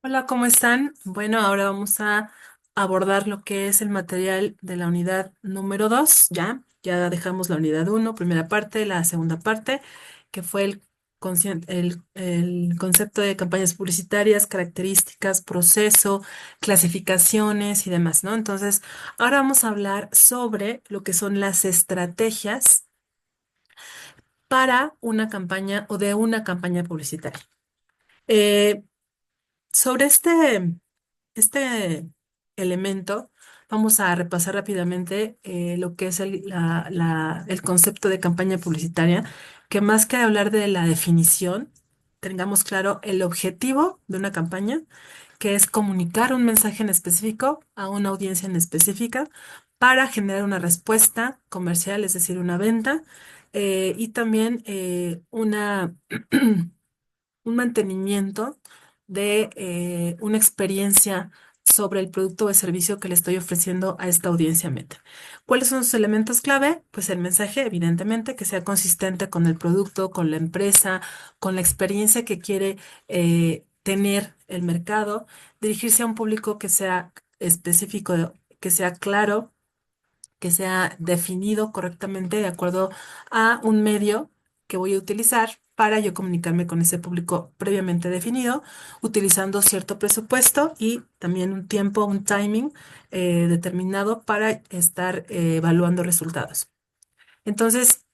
Hola, ¿cómo están? Bueno, ahora vamos a abordar lo que es el material de la unidad número 2. Ya dejamos la unidad uno, primera parte, la segunda parte, que fue el concepto de campañas publicitarias, características, proceso, clasificaciones y demás, ¿no? Entonces, ahora vamos a hablar sobre lo que son las estrategias para una campaña o de una campaña publicitaria. Eh, sobre este elemento, vamos a repasar rápidamente lo que es el concepto de campaña publicitaria, que más que hablar de la definición, tengamos claro el objetivo de una campaña, que es comunicar un mensaje en específico a una audiencia en específica para generar una respuesta comercial, es decir, una venta, y también un mantenimiento de una experiencia sobre el producto o el servicio que le estoy ofreciendo a esta audiencia meta. ¿Cuáles son sus elementos clave? Pues el mensaje, evidentemente, que sea consistente con el producto, con la empresa, con la experiencia que quiere tener el mercado, dirigirse a un público que sea específico, que sea claro, que sea definido correctamente de acuerdo a un medio que voy a utilizar para yo comunicarme con ese público previamente definido, utilizando cierto presupuesto y también un tiempo, un timing determinado para estar evaluando resultados. Entonces,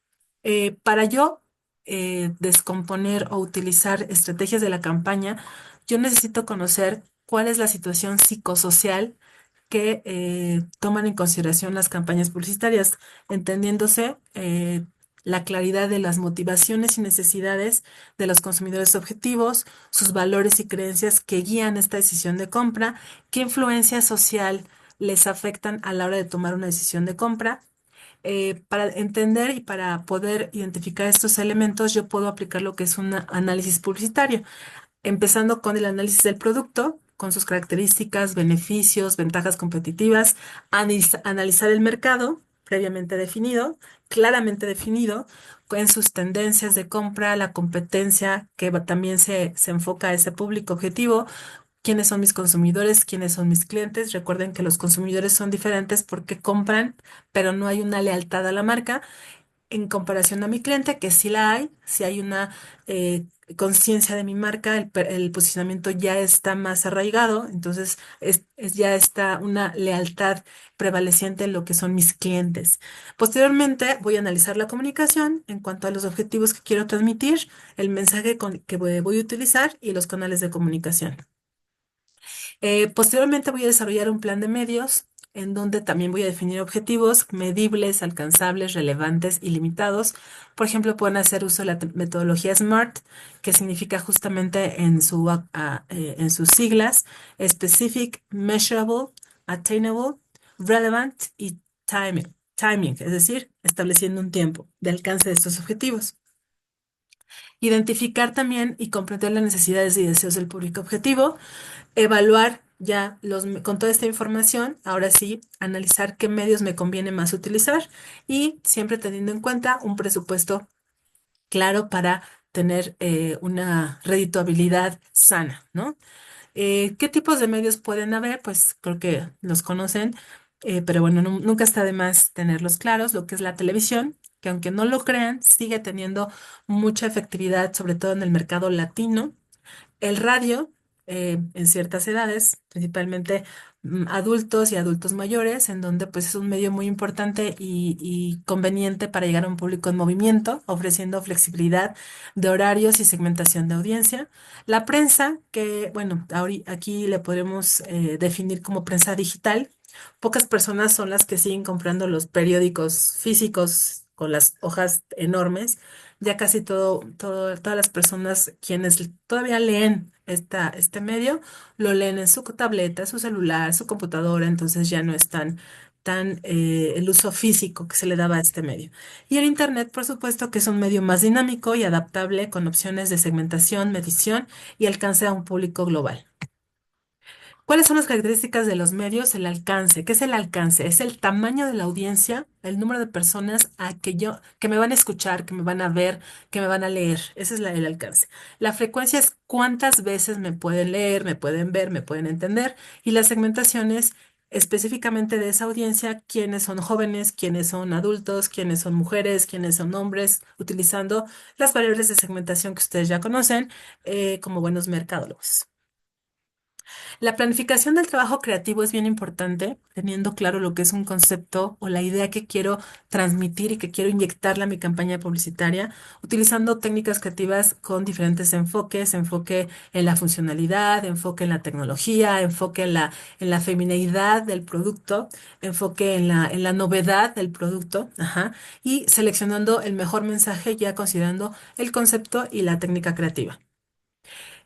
para yo descomponer o utilizar estrategias de la campaña, yo necesito conocer cuál es la situación psicosocial que toman en consideración las campañas publicitarias, entendiéndose la claridad de las motivaciones y necesidades de los consumidores objetivos, sus valores y creencias que guían esta decisión de compra, qué influencia social les afectan a la hora de tomar una decisión de compra. Para entender y para poder identificar estos elementos, yo puedo aplicar lo que es un análisis publicitario, empezando con el análisis del producto, con sus características, beneficios, ventajas competitivas, analizar el mercado previamente definido, claramente definido, en sus tendencias de compra, la competencia que también se enfoca a ese público objetivo, quiénes son mis consumidores, quiénes son mis clientes. Recuerden que los consumidores son diferentes porque compran, pero no hay una lealtad a la marca en comparación a mi cliente, que sí la hay, si hay una conciencia de mi marca, el posicionamiento ya está más arraigado, entonces ya está una lealtad prevaleciente en lo que son mis clientes. Posteriormente voy a analizar la comunicación en cuanto a los objetivos que quiero transmitir, el mensaje que voy a utilizar y los canales de comunicación. Posteriormente voy a desarrollar un plan de medios en donde también voy a definir objetivos medibles, alcanzables, relevantes y limitados. Por ejemplo, pueden hacer uso de la metodología SMART, que significa justamente en sus siglas Specific, Measurable, Attainable, Relevant y Timing, es decir, estableciendo un tiempo de alcance de estos objetivos. Identificar también y comprender las necesidades y deseos del público objetivo, evaluar ya con toda esta información, ahora sí, analizar qué medios me conviene más utilizar y siempre teniendo en cuenta un presupuesto claro para tener una redituabilidad sana, ¿no? ¿Qué tipos de medios pueden haber? Pues creo que los conocen, pero bueno, nunca está de más tenerlos claros, lo que es la televisión, que aunque no lo crean, sigue teniendo mucha efectividad, sobre todo en el mercado latino. El radio, en ciertas edades, principalmente adultos y adultos mayores, en donde pues es un medio muy importante y conveniente para llegar a un público en movimiento, ofreciendo flexibilidad de horarios y segmentación de audiencia. La prensa, que bueno, aquí le podemos definir como prensa digital. Pocas personas son las que siguen comprando los periódicos físicos con las hojas enormes. Ya casi todas las personas quienes todavía leen este medio, lo leen en su tableta, su celular, su computadora, entonces ya no es tan el uso físico que se le daba a este medio. Y el Internet, por supuesto, que es un medio más dinámico y adaptable con opciones de segmentación, medición y alcance a un público global. ¿Cuáles son las características de los medios? El alcance. ¿Qué es el alcance? Es el tamaño de la audiencia, el número de personas que me van a escuchar, que me van a ver, que me van a leer. Ese es el alcance. La frecuencia es cuántas veces me pueden leer, me pueden ver, me pueden entender. Y la segmentación es específicamente de esa audiencia, quiénes son jóvenes, quiénes son adultos, quiénes son mujeres, quiénes son hombres, utilizando las variables de segmentación que ustedes ya conocen, como buenos mercadólogos. La planificación del trabajo creativo es bien importante, teniendo claro lo que es un concepto o la idea que quiero transmitir y que quiero inyectarle a mi campaña publicitaria, utilizando técnicas creativas con diferentes enfoques, enfoque en la funcionalidad, enfoque en la tecnología, enfoque en la femineidad del producto, enfoque en la novedad del producto, ajá, y seleccionando el mejor mensaje ya considerando el concepto y la técnica creativa.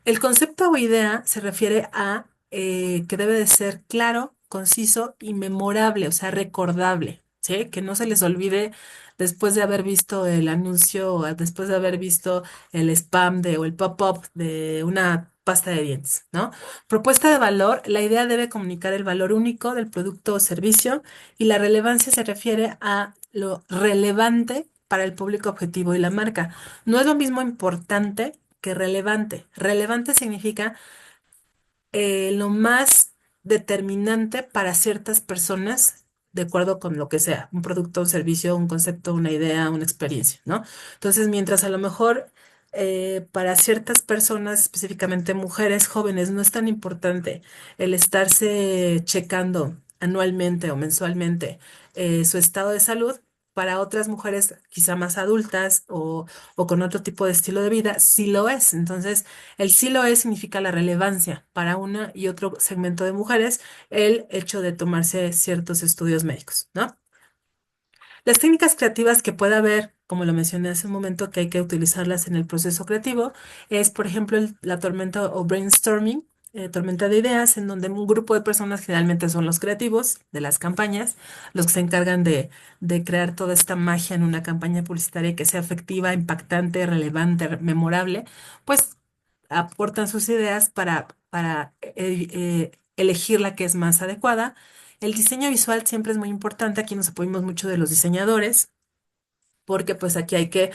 El concepto o idea se refiere a que debe de ser claro, conciso y memorable, o sea, recordable, ¿sí? Que no se les olvide después de haber visto el anuncio o después de haber visto el spam o el pop-up de una pasta de dientes, ¿no? Propuesta de valor, la idea debe comunicar el valor único del producto o servicio y la relevancia se refiere a lo relevante para el público objetivo y la marca. No es lo mismo importante que relevante. Relevante significa lo más determinante para ciertas personas, de acuerdo con lo que sea, un producto, un servicio, un concepto, una idea, una experiencia, ¿no? Entonces, mientras a lo mejor para ciertas personas, específicamente mujeres jóvenes, no es tan importante el estarse checando anualmente o mensualmente su estado de salud. Para otras mujeres quizá más adultas o con otro tipo de estilo de vida, sí lo es. Entonces, el sí lo es significa la relevancia para una y otro segmento de mujeres, el hecho de tomarse ciertos estudios médicos, ¿no? Las técnicas creativas que pueda haber, como lo mencioné hace un momento, que hay que utilizarlas en el proceso creativo, es, por ejemplo, la tormenta o brainstorming, tormenta de ideas, en donde un grupo de personas, generalmente son los creativos de las campañas, los que se encargan de crear toda esta magia en una campaña publicitaria que sea efectiva, impactante, relevante, memorable, pues aportan sus ideas para elegir la que es más adecuada. El diseño visual siempre es muy importante. Aquí nos apoyamos mucho de los diseñadores, porque pues aquí hay que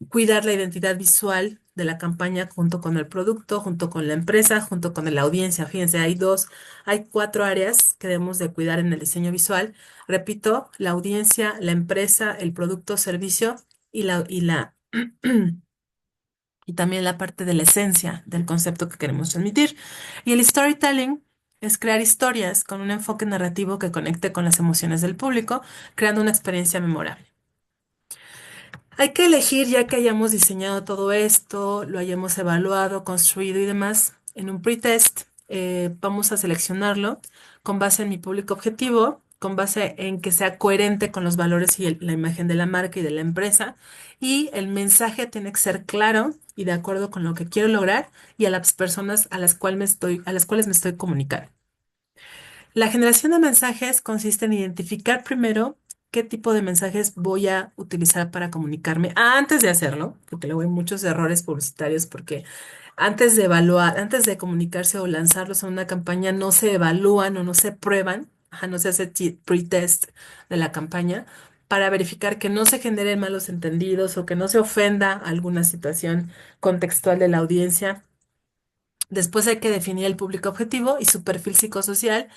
cuidar la identidad visual de la campaña junto con el producto, junto con la empresa, junto con la audiencia. Fíjense, hay cuatro áreas que debemos de cuidar en el diseño visual. Repito, la audiencia, la empresa, el producto, servicio y también la parte de la esencia del concepto que queremos transmitir. Y el storytelling es crear historias con un enfoque narrativo que conecte con las emociones del público, creando una experiencia memorable. Hay que elegir, ya que hayamos diseñado todo esto, lo hayamos evaluado, construido y demás, en un pretest, vamos a seleccionarlo con base en mi público objetivo, con base en que sea coherente con los valores y la imagen de la marca y de la empresa, y el mensaje tiene que ser claro y de acuerdo con lo que quiero lograr y a las personas a las cuales me estoy comunicando. La generación de mensajes consiste en identificar primero qué tipo de mensajes voy a utilizar para comunicarme antes de hacerlo, porque luego hay muchos errores publicitarios porque antes de evaluar, antes de comunicarse o lanzarlos a una campaña, no se evalúan o no se prueban, ajá, no se hace pretest de la campaña para verificar que no se generen malos entendidos o que no se ofenda alguna situación contextual de la audiencia. Después hay que definir el público objetivo y su perfil psicosocial.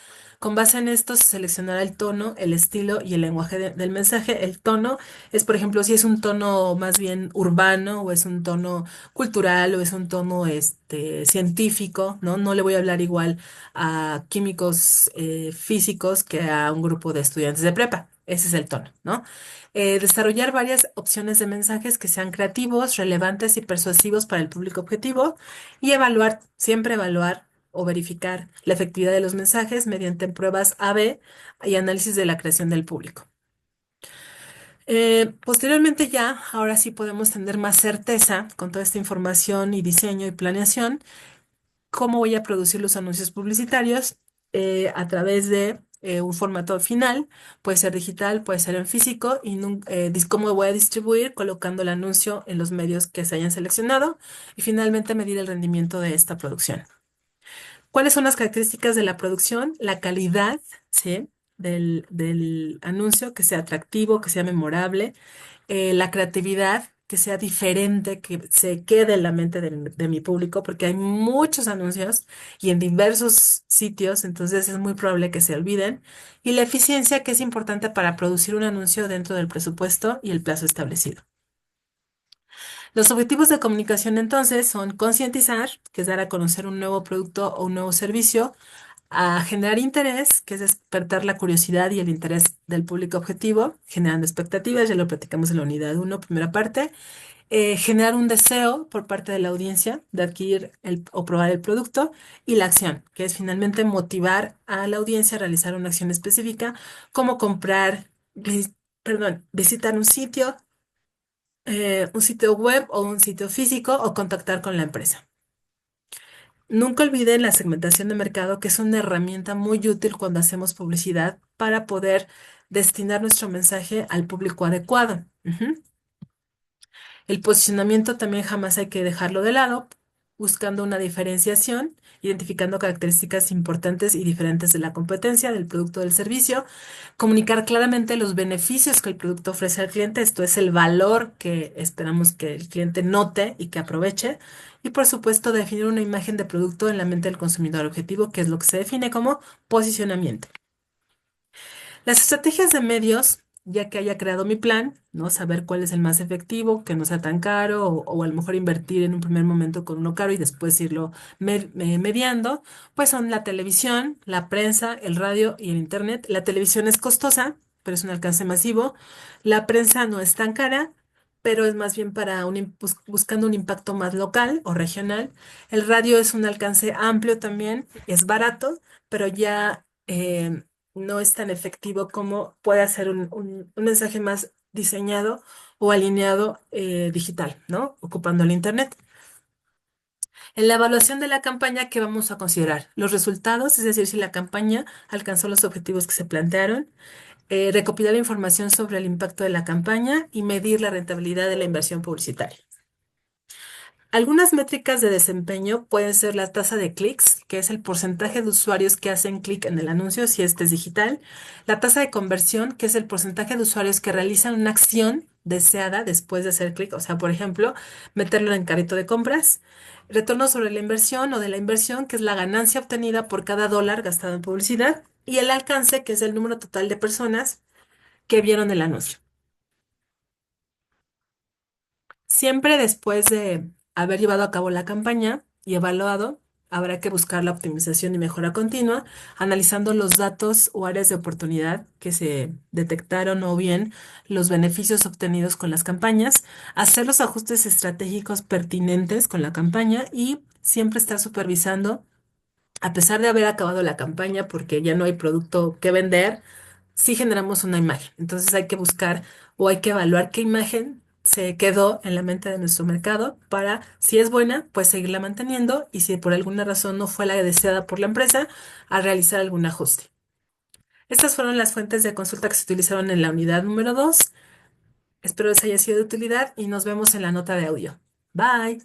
Con base en esto se seleccionará el tono, el estilo y el lenguaje del mensaje. El tono es, por ejemplo, si es un tono más bien urbano o es un tono cultural o es un tono científico, ¿no? No le voy a hablar igual a químicos físicos que a un grupo de estudiantes de prepa. Ese es el tono, ¿no? Desarrollar varias opciones de mensajes que sean creativos, relevantes y persuasivos para el público objetivo y evaluar, siempre evaluar o verificar la efectividad de los mensajes mediante pruebas A/B y análisis de la creación del público. Posteriormente ya, ahora sí podemos tener más certeza con toda esta información y diseño y planeación, cómo voy a producir los anuncios publicitarios a través de un formato final, puede ser digital, puede ser en físico, y cómo voy a distribuir colocando el anuncio en los medios que se hayan seleccionado y finalmente medir el rendimiento de esta producción. ¿Cuáles son las características de la producción? La calidad, ¿sí? Del anuncio, que sea atractivo, que sea memorable, la creatividad, que sea diferente, que se quede en la mente de mi público, porque hay muchos anuncios y en diversos sitios, entonces es muy probable que se olviden. Y la eficiencia, que es importante para producir un anuncio dentro del presupuesto y el plazo establecido. Los objetivos de comunicación entonces son concientizar, que es dar a conocer un nuevo producto o un nuevo servicio, a generar interés, que es despertar la curiosidad y el interés del público objetivo, generando expectativas, ya lo platicamos en la unidad uno, primera parte, generar un deseo por parte de la audiencia de adquirir o probar el producto y la acción, que es finalmente motivar a la audiencia a realizar una acción específica, como comprar, visitar un sitio web o un sitio físico o contactar con la empresa. Nunca olviden la segmentación de mercado, que es una herramienta muy útil cuando hacemos publicidad para poder destinar nuestro mensaje al público adecuado. Ujú. El posicionamiento también jamás hay que dejarlo de lado, buscando una diferenciación, identificando características importantes y diferentes de la competencia, del producto o del servicio, comunicar claramente los beneficios que el producto ofrece al cliente, esto es el valor que esperamos que el cliente note y que aproveche, y por supuesto definir una imagen de producto en la mente del consumidor objetivo, que es lo que se define como posicionamiento. Las estrategias de medios, ya que haya creado mi plan, ¿no? Saber cuál es el más efectivo, que no sea tan caro, o a lo mejor invertir en un primer momento con uno caro y después irlo mediando, pues son la televisión, la prensa, el radio y el internet. La televisión es costosa, pero es un alcance masivo. La prensa no es tan cara, pero es más bien para buscando un impacto más local o regional. El radio es un alcance amplio también, es barato, pero ya no es tan efectivo como puede hacer un mensaje más diseñado o alineado digital, ¿no? Ocupando el Internet. En la evaluación de la campaña, ¿qué vamos a considerar? Los resultados, es decir, si la campaña alcanzó los objetivos que se plantearon, recopilar información sobre el impacto de la campaña y medir la rentabilidad de la inversión publicitaria. Algunas métricas de desempeño pueden ser la tasa de clics, que es el porcentaje de usuarios que hacen clic en el anuncio si este es digital, la tasa de conversión, que es el porcentaje de usuarios que realizan una acción deseada después de hacer clic, o sea, por ejemplo, meterlo en carrito de compras, retorno sobre la inversión o de la inversión, que es la ganancia obtenida por cada dólar gastado en publicidad, y el alcance, que es el número total de personas que vieron el anuncio. Siempre después de haber llevado a cabo la campaña y evaluado, habrá que buscar la optimización y mejora continua, analizando los datos o áreas de oportunidad que se detectaron o bien los beneficios obtenidos con las campañas, hacer los ajustes estratégicos pertinentes con la campaña y siempre estar supervisando a pesar de haber acabado la campaña porque ya no hay producto que vender, sí generamos una imagen. Entonces hay que buscar o hay que evaluar qué imagen se quedó en la mente de nuestro mercado para, si es buena, pues seguirla manteniendo y si por alguna razón no fue la deseada por la empresa, a realizar algún ajuste. Estas fueron las fuentes de consulta que se utilizaron en la unidad número 2. Espero les haya sido de utilidad y nos vemos en la nota de audio. Bye.